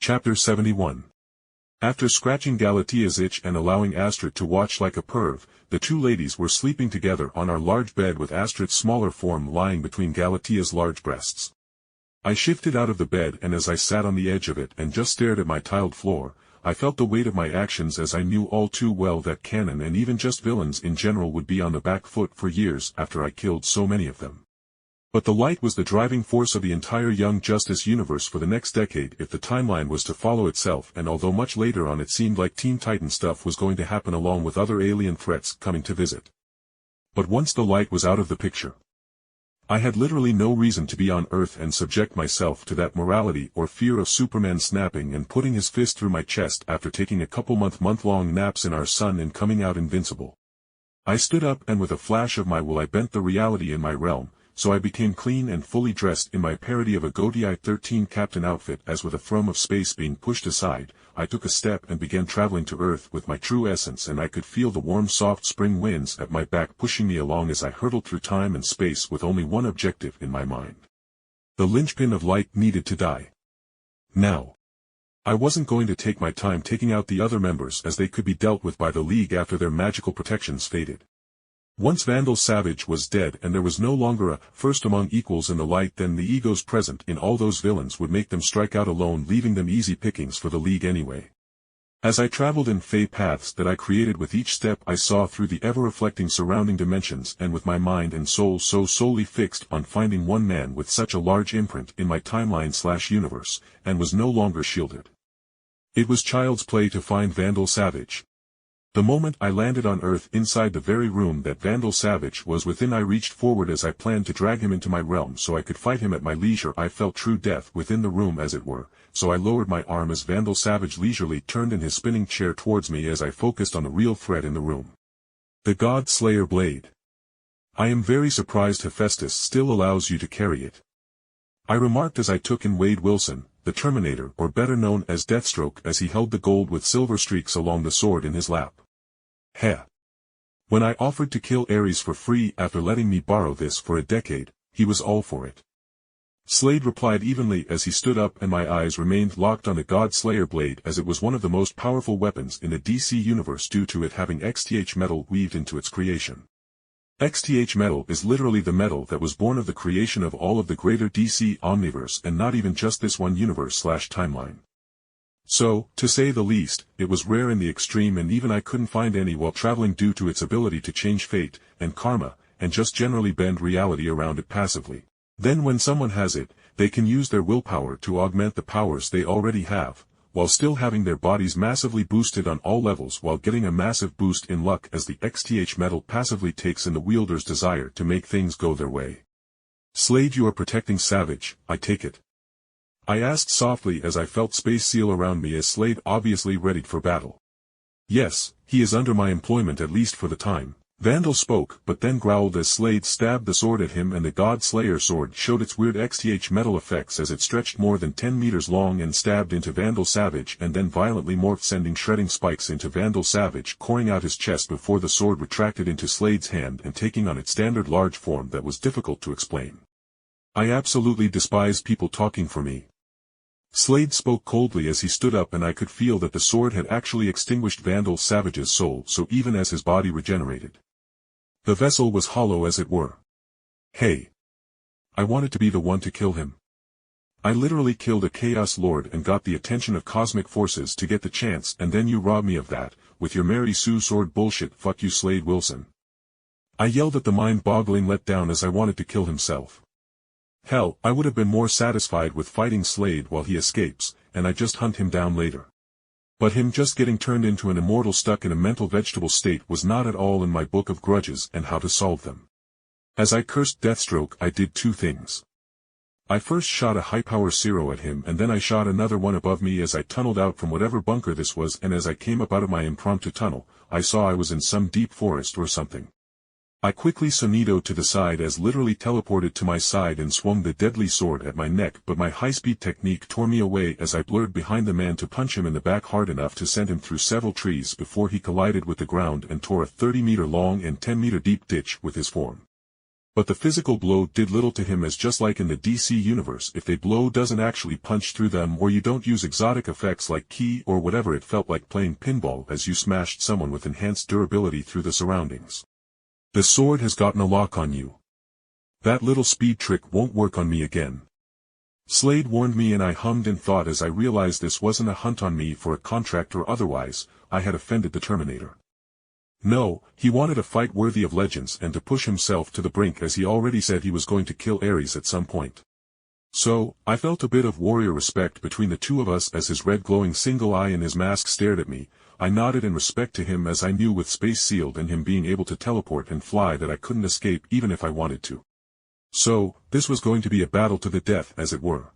Chapter 71. After scratching Galatea's itch and allowing Astrid to watch like a perv, the two ladies were sleeping together on our large bed with Astrid's smaller form lying between Galatea's large breasts. I shifted out of the bed, and as I sat on the edge of it and just stared at my tiled floor, I felt the weight of my actions, as I knew all too well that canon and even just villains in general would be on the back foot for years after I killed so many of them. But the light was the driving force of the entire Young Justice universe for the next decade if the timeline was to follow itself, and although much later on it seemed like Teen Titan stuff was going to happen along with other alien threats coming to visit. But once the light was out of the picture, I had literally no reason to be on Earth and subject myself to that morality or fear of Superman snapping and putting his fist through my chest after taking a couple month-long naps in our sun and coming out invincible. I stood up, and with a flash of my will I bent the reality in my realm, so I became clean and fully dressed in my parody of a Galatea 13 captain outfit. As with a thrum of space being pushed aside, I took a step and began traveling to Earth with my true essence, and I could feel the warm soft spring winds at my back pushing me along as I hurtled through time and space with only one objective in my mind. The linchpin of light needed to die. Now. I wasn't going to take my time taking out the other members, as they could be dealt with by the League after their magical protections faded. Once Vandal Savage was dead and there was no longer a first among equals in the light, then the egos present in all those villains would make them strike out alone, leaving them easy pickings for the League anyway. As I traveled in fey paths that I created, with each step I saw through the ever-reflecting surrounding dimensions, and with my mind and soul so solely fixed on finding one man with such a large imprint in my timeline/universe, and was no longer shielded. It was child's play to find Vandal Savage. The moment I landed on Earth, inside the very room that Vandal Savage was within, I reached forward as I planned to drag him into my realm so I could fight him at my leisure. I felt true death within the room, as it were, so I lowered my arm as Vandal Savage leisurely turned in his spinning chair towards me as I focused on the real threat in the room. The God Slayer blade. I am very surprised Hephaestus still allows you to carry it, I remarked as I took in Wade Wilson, the Terminator, or better known as Deathstroke, as he held the gold with silver streaks along the sword in his lap. Heh. When I offered to kill Ares for free after letting me borrow this for a decade, he was all for it. Slade replied evenly as he stood up, and my eyes remained locked on the God Slayer blade, as it was one of the most powerful weapons in the DC universe due to it having XTH metal weaved into its creation. XTH metal is literally the metal that was born of the creation of all of the greater DC omniverse, and not even just this one universe/timeline. So, to say the least, it was rare in the extreme, and even I couldn't find any while traveling due to its ability to change fate, and karma, and just generally bend reality around it passively. Then when someone has it, they can use their willpower to augment the powers they already have, while still having their bodies massively boosted on all levels, while getting a massive boost in luck as the XTH metal passively takes in the wielder's desire to make things go their way. Slade, you are protecting Savage, I take it? I asked softly as I felt space seal around me, as Slade obviously readied for battle. Yes, he is under my employment, at least for the time. Vandal spoke, but then growled as Slade stabbed the sword at him, and the God Slayer sword showed its weird XTH metal effects as it stretched more than 10 meters long and stabbed into Vandal Savage, and then violently morphed, sending shredding spikes into Vandal Savage, coring out his chest before the sword retracted into Slade's hand and taking on its standard large form that was difficult to explain. I absolutely despise people talking for me. Slade spoke coldly as he stood up, and I could feel that the sword had actually extinguished Vandal Savage's soul, so even as his body regenerated, the vessel was hollow, as it were. Hey. I wanted to be the one to kill him. I literally killed a Chaos Lord and got the attention of cosmic forces to get the chance, and then you rob me of that, with your Mary Sue sword bullshit. Fuck you, Slade Wilson. I yelled at the mind-boggling letdown as I wanted to kill himself. Hell, I would have been more satisfied with fighting Slade while he escapes, and I just hunt him down later. But him just getting turned into an immortal stuck in a mental vegetable state was not at all in my book of grudges and how to solve them. As I cursed Deathstroke, I did two things. I first shot a high-power Zero at him, and then I shot another one above me as I tunneled out from whatever bunker this was, and as I came up out of my impromptu tunnel, I saw I was in some deep forest or something. I quickly sonitoed to the side as literally teleported to my side and swung the deadly sword at my neck, but my high-speed technique tore me away as I blurred behind the man to punch him in the back hard enough to send him through several trees before he collided with the ground and tore a 30-meter long and 10-meter deep ditch with his form. But the physical blow did little to him, as just like in the DC universe, if a blow doesn't actually punch through them or you don't use exotic effects like ki or whatever, it felt like playing pinball as you smashed someone with enhanced durability through the surroundings. The sword has gotten a lock on you. That little speed trick won't work on me again. Slade warned me, and I hummed and thought as I realized this wasn't a hunt on me for a contract or otherwise. I had offended the Terminator. No, he wanted a fight worthy of legends and to push himself to the brink, as he already said he was going to kill Ares at some point. So, I felt a bit of warrior respect between the two of us as his red glowing single eye and his mask stared at me. I nodded in respect to him, as I knew with space sealed and him being able to teleport and fly that I couldn't escape even if I wanted to. So, this was going to be a battle to the death, as it were.